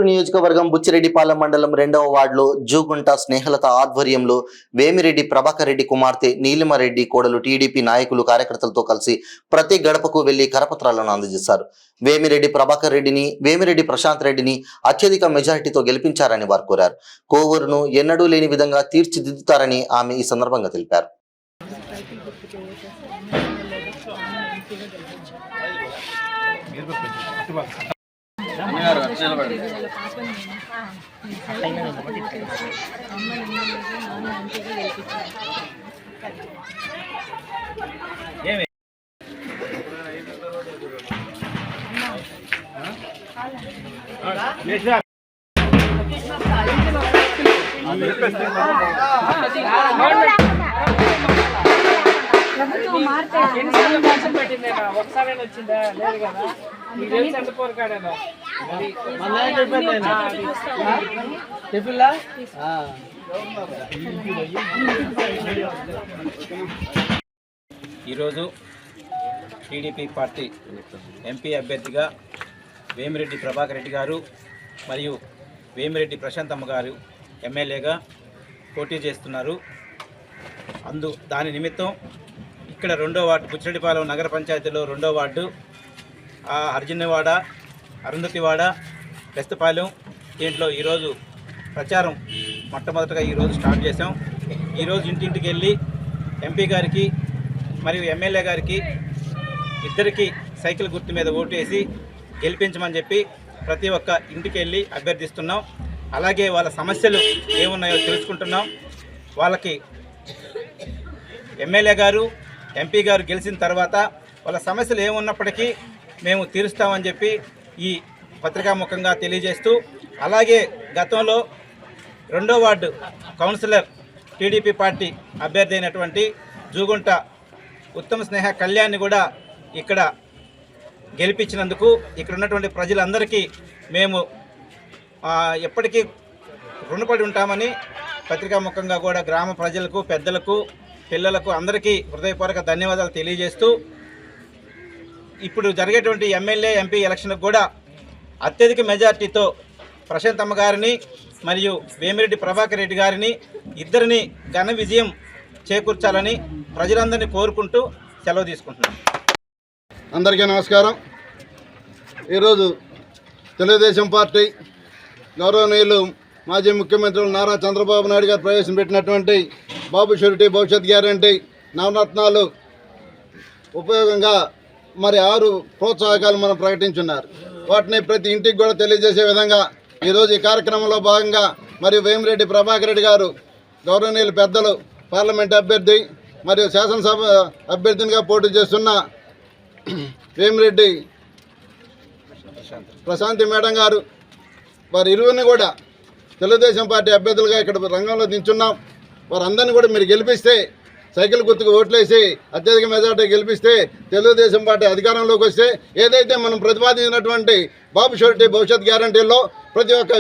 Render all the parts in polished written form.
నియోజకవర్గం బుచ్చిరెడ్డిపాలెం మండలం 2వ వార్డులో జూగుంట స్నేహలత ఆధ్వర్యంలో వేమిరెడ్డి ప్రభాకర్ రెడ్డి కుమార్తె నీలిమరెడ్డి కోడలు టీడీపీ నాయకులు కార్యకర్తలతో కలిసి ప్రతి గడపకు వెళ్లి కరపత్రాలను అందజేశారు. వేమిరెడ్డి ప్రభాకర్ రెడ్డిని, వేమిరెడ్డి ప్రశాంత్ రెడ్డిని అత్యధిక మెజారిటీతో గెలిపించారని వారు కోరారు. కోవూరును ఎన్నడూ లేని విధంగా తీర్చిదిద్దుతారని ఆమె ఈ సందర్భంగా తెలిపారు. ఒకసారి వచ్చిందా లేదు కదా ఎంత కోరికాడేనా ఈరోజు టీడీపీ పార్టీ ఎంపీ అభ్యర్థిగా వేమిరెడ్డి ప్రభాకర్ రెడ్డి గారు మరియు వేమిరెడ్డి ప్రశాంతమ్మ గారు ఎమ్మెల్యేగా పోటీ చేస్తున్నారు. దాని నిమిత్తం ఇక్కడ 2వ వార్డు బుచ్చిరెడ్డిపాలెం నగర పంచాయతీలో 2వ వార్డు అర్జున్వాడ, అరుంధతివాడ, బెస్తపాలెం దీంట్లో ఈరోజు ప్రచారం మొట్టమొదటిగా ఈరోజు స్టార్ట్ చేసాం. ఈరోజు ఇంటింటికి వెళ్ళి ఎంపీ గారికి మరియు ఎమ్మెల్యే గారికి ఇద్దరికి సైకిల్ గుర్తు మీద ఓటు వేసి గెలిపించమని చెప్పి ప్రతి ఒక్క ఇంటికి వెళ్ళి అభ్యర్థిస్తున్నాం. అలాగే వాళ్ళ సమస్యలు ఏమున్నాయో తెలుసుకుంటున్నాం. వాళ్ళకి ఎమ్మెల్యే గారు, ఎంపీ గారు గెలిచిన తర్వాత వాళ్ళ సమస్యలు ఏమున్నప్పటికీ మేము తీరుస్తామని చెప్పి ఈ పత్రికాముఖంగా తెలియజేస్తూ, అలాగే గతంలో 2వ వార్డు కౌన్సిలర్ టీడీపీ పార్టీ అభ్యర్థి అయినటువంటి జూగుంట ఉత్తమ స్నేహ కళ్యాణ్ని కూడా ఇక్కడ గెలిపించినందుకు ఇక్కడ ఉన్నటువంటి ప్రజలందరికీ మేము ఎప్పటికీ రుణపడి ఉంటామని పత్రికాముఖంగా కూడా గ్రామ ప్రజలకు, పెద్దలకు, పిల్లలకు అందరికీ హృదయపూర్వక ధన్యవాదాలు తెలియజేస్తూ, ఇప్పుడు జరిగేటువంటి ఎమ్మెల్యే, ఎంపీ ఎలక్షన్కు కూడా అత్యధిక మెజార్టీతో ప్రశాంతమ్మ గారిని మరియు వేమిరెడ్డి ప్రభాకర్ రెడ్డి గారిని ఇద్దరిని ఘన విజయం చేకూర్చాలని ప్రజలందరినీ కోరుకుంటూ సెలవు తీసుకుంటున్నాను. అందరికీ నమస్కారం. ఈరోజు తెలుగుదేశం పార్టీ గౌరవనీయులు మాజీ ముఖ్యమంత్రులు నారా చంద్రబాబు నాయుడు గారు ప్రవేశపెట్టినటువంటి బాబు షూరిటీ భవిష్యత్ గ్యారంటీ నవరత్నాలు ఉపయోగంగా 6 ప్రోత్సాహకాలు మనం ప్రకటించున్నారు. వాటిని ప్రతి ఇంటికి కూడా తెలియజేసే విధంగా ఈరోజు ఈ కార్యక్రమంలో భాగంగా మరియు వేమిరెడ్డి ప్రభాకర్ రెడ్డి గారు గౌరవనీయులు పెద్దలు పార్లమెంట్ అభ్యర్థి మరియు శాసనసభ అభ్యర్థినిగా పోటీ చేస్తున్న వేమిరెడ్డి ప్రశాంతి మేడం గారు, వారి ఇరువురిని కూడా తెలుగుదేశం పార్టీ అభ్యర్థులుగా ఇక్కడ రంగంలో దించున్నాం. వారందరినీ కూడా మీరు గెలిపిస్తే, సైకిల్ గుర్తుకు ఓట్లేసి అత్యధిక మెజార్టీ గెలిపిస్తే తెలుగుదేశం పార్టీ అధికారంలోకి వస్తే ఏదైతే మనం ప్రతిపాదించినటువంటి బాబు షూరిటీ భవిష్యత్ గ్యారంటీల్లో ప్రతి ఒక్క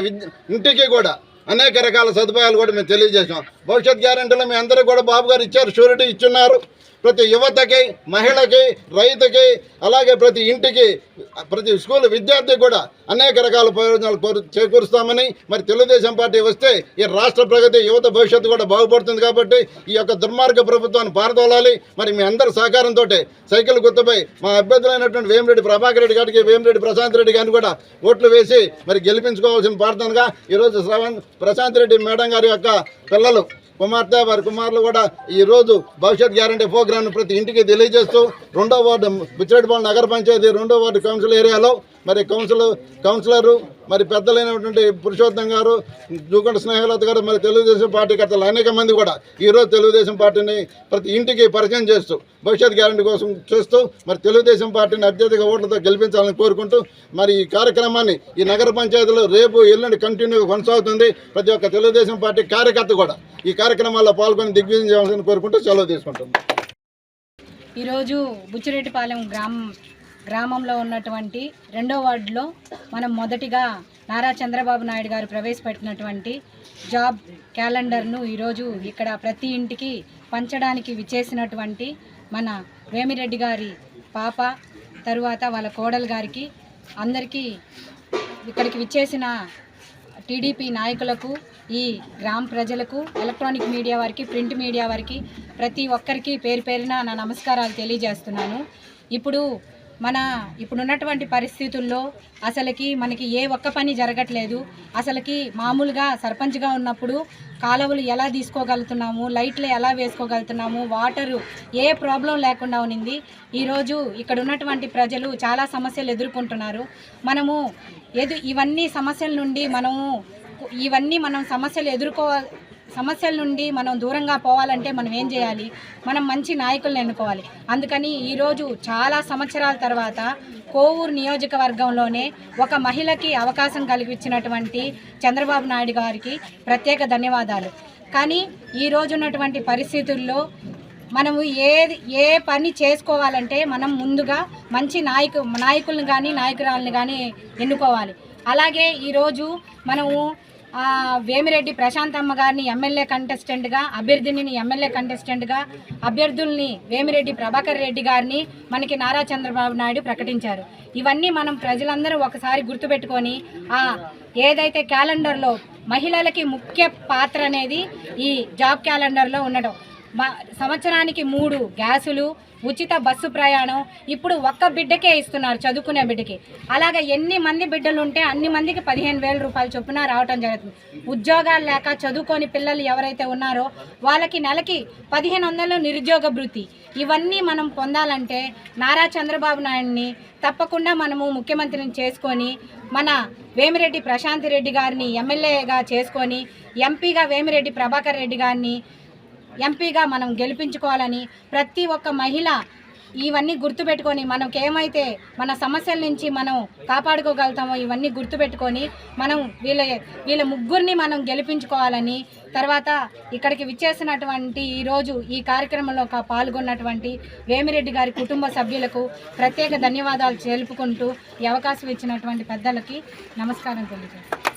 ఇంటికి కూడా అనేక రకాల సదుపాయాలు కూడా మేము తెలియజేసాం. భవిష్యత్ గ్యారంటీలో మీ అందరికీ కూడా బాబు గారు ఇచ్చారు, షూరిటీ ఇచ్చున్నారు. ప్రతి యువతకి, మహిళకి, రైతుకి, అలాగే ప్రతి ఇంటికి, ప్రతి స్కూల్ విద్యార్థికి కూడా అనేక రకాల ప్రయోజనాలు చేకూరుస్తామని, తెలుగుదేశం పార్టీ వస్తే ఈ రాష్ట్ర ప్రగతి, యువత భవిష్యత్తు కూడా బాగుపడుతుంది. కాబట్టి ఈ యొక్క దుర్మార్గ ప్రభుత్వాన్ని పారదోలాలి. మీ అందరి సహకారంతో సైకిల్ గుర్తుపై మా అభ్యర్థులైనటువంటి వేమిరెడ్డి ప్రభాకర్ రెడ్డి గారికి, వేమిరెడ్డి ప్రశాంత్ రెడ్డి గారిని కూడా ఓట్లు వేసి గెలిపించుకోవాల్సిన ప్రార్థనగా ఈరోజు ప్రశాంత్ రెడ్డి మేడం గారి యొక్క పిల్లలు, కుమార్తె, వారి కుమారులు కూడా ఈరోజు భవిష్యత్ గ్యారంటీ ప్రోగ్రాంను ప్రతి ఇంటికి తెలియజేస్తూ 2వ వార్డు బుచ్చిరెడ్డిపాలెం నగర పంచాయతీ 2వ వార్డు కౌన్సిల్ ఏరియాలో కౌన్సిలరు పెద్దలైనటువంటి పురుషోత్తం గారు, జూగుంట స్నేహలత గారు, తెలుగుదేశం పార్టీ కర్తలు అనేక మంది కూడా ఈరోజు తెలుగుదేశం పార్టీని ప్రతి ఇంటికి పరిచయం చేస్తూ భవిష్యత్ గ్యారంటీ కోసం చేస్తూ తెలుగుదేశం పార్టీని అత్యధిక ఓట్లతో గెలిపించాలని కోరుకుంటూ ఈ కార్యక్రమాన్ని ఈ నగర పంచాయతీలో రేపు ఎల్లుండి కంటిన్యూగా కొనసాగుతుంది. ప్రతి ఒక్క తెలుగుదేశం పార్టీ కార్యకర్త కూడా ఈ కార్యక్రమాల్లో పాల్గొని దిగ్విజయం చేయాల్సింది కోరుకుంటూ సెలవు తీసుకుంటుంది. ఈరోజు బుచ్చిరెడ్డిపాలెం గ్రామంలో ఉన్నటువంటి 2వ వార్డులో మనం మొదటిగా నారా చంద్రబాబు నాయుడు గారు ప్రవేశపెట్టినటువంటి జాబ్ క్యాలెండర్ను ఈరోజు ఇక్కడ ప్రతి ఇంటికి పంచడానికి విచ్చేసినటువంటి మన వేమిరెడ్డి గారి పాప, తరువాత వాళ్ళ కోడలు గారికి, అందరికీ ఇక్కడికి విచ్చేసిన టీడీపీ నాయకులకు, ఈ గ్రామ ప్రజలకు, ఎలక్ట్రానిక్ మీడియా వారికి, ప్రింట్ మీడియా వారికి, ప్రతి ఒక్కరికి పేరు పేరున నా నమస్కారాలు తెలియజేస్తున్నాను. ఇప్పుడున్నటువంటి పరిస్థితుల్లో అసలుకి మనకి ఏ ఒక్క పని జరగట్లేదు. అసలుకి మామూలుగా సర్పంచ్గా ఉన్నప్పుడు కాలువలు ఎలా తీసుకోగలుగుతున్నాము, లైట్లు ఎలా వేసుకోగలుగుతున్నాము, వాటరు ఏ ప్రాబ్లం లేకుండా ఉన్నింది. ఈరోజు ఇక్కడ ఉన్నటువంటి ప్రజలు చాలా సమస్యలు ఎదుర్కొంటున్నారు. ఇవన్నీ సమస్యల నుండి సమస్యల నుండి మనం దూరంగా పోవాలంటే మనం ఏం చేయాలి? మనం మంచి నాయకులను ఎన్నుకోవాలి. అందుకని ఈరోజు చాలా సంవత్సరాల తర్వాత కోవూరు నియోజకవర్గంలోనే ఒక మహిళకి అవకాశం కల్పించినటువంటి చంద్రబాబు నాయుడు గారికి ప్రత్యేక ధన్యవాదాలు. కానీ ఈరోజు ఉన్నటువంటి పరిస్థితుల్లో మనము ఏ పని చేసుకోవాలంటే మనం ముందుగా మంచి నాయకులను కానీ నాయకురాలను కానీ ఎన్నుకోవాలి. అలాగే ఈరోజు మనము వేమిరెడ్డి ప్రశాంతమ్మ గారిని ఎమ్మెల్యే కంటెస్టెంట్గా, అభ్యర్థుల్ని వేమిరెడ్డి ప్రభాకర్ రెడ్డి గారిని మనకి నారా చంద్రబాబు నాయుడు ప్రకటించారు. ఇవన్నీ మనం ప్రజలందరూ ఒకసారి గుర్తుపెట్టుకొని ఏదైతే క్యాలెండర్లో మహిళలకి ముఖ్య పాత్ర అనేది ఈ జాబ్ క్యాలెండర్లో ఉండడం, సంవత్సరానికి 3 గ్యాసులు, ఉచిత బస్సు ప్రయాణం ఇప్పుడు ఒక్క బిడ్డకే ఇస్తున్నారు, చదువుకునే బిడ్డకి. అలాగే ఎన్ని మంది బిడ్డలు ఉంటే అన్ని మందికి 15,000 రూపాయలు చొప్పున రావటం జరుగుతుంది. ఉద్యోగాలు లేక చదువుకొని పిల్లలు ఎవరైతే ఉన్నారో వాళ్ళకి నెలకి 1,500 నిరుద్యోగ భృతి. ఇవన్నీ మనం పొందాలంటే నారా చంద్రబాబు నాయుడిని తప్పకుండా మనము ముఖ్యమంత్రిని చేసుకొని మన వేమిరెడ్డి ప్రశాంత్ రెడ్డి గారిని ఎమ్మెల్యేగా చేసుకొని ఎంపీగా వేమిరెడ్డి ప్రభాకర్ రెడ్డి గారిని ఎంపీగా మనం గెలిపించుకోవాలని ప్రతి ఒక్క మహిళ ఇవన్నీ గుర్తుపెట్టుకొని మనకేమైతే మన సమస్యల నుంచి మనం కాపాడుకోగలుగుతామో ఇవన్నీ గుర్తుపెట్టుకొని మనం వీళ్ళ ముగ్గురిని మనం గెలిపించుకోవాలని, తర్వాత ఇక్కడికి విచ్చేసినటువంటి ఈరోజు ఈ కార్యక్రమంలో పాల్గొన్నటువంటి వేమిరెడ్డి గారి కుటుంబ సభ్యులకు ప్రత్యేక ధన్యవాదాలు తెలుపుకుంటూ ఈ అవకాశం ఇచ్చినటువంటి పెద్దలకి నమస్కారం తెలియజేస్తాను.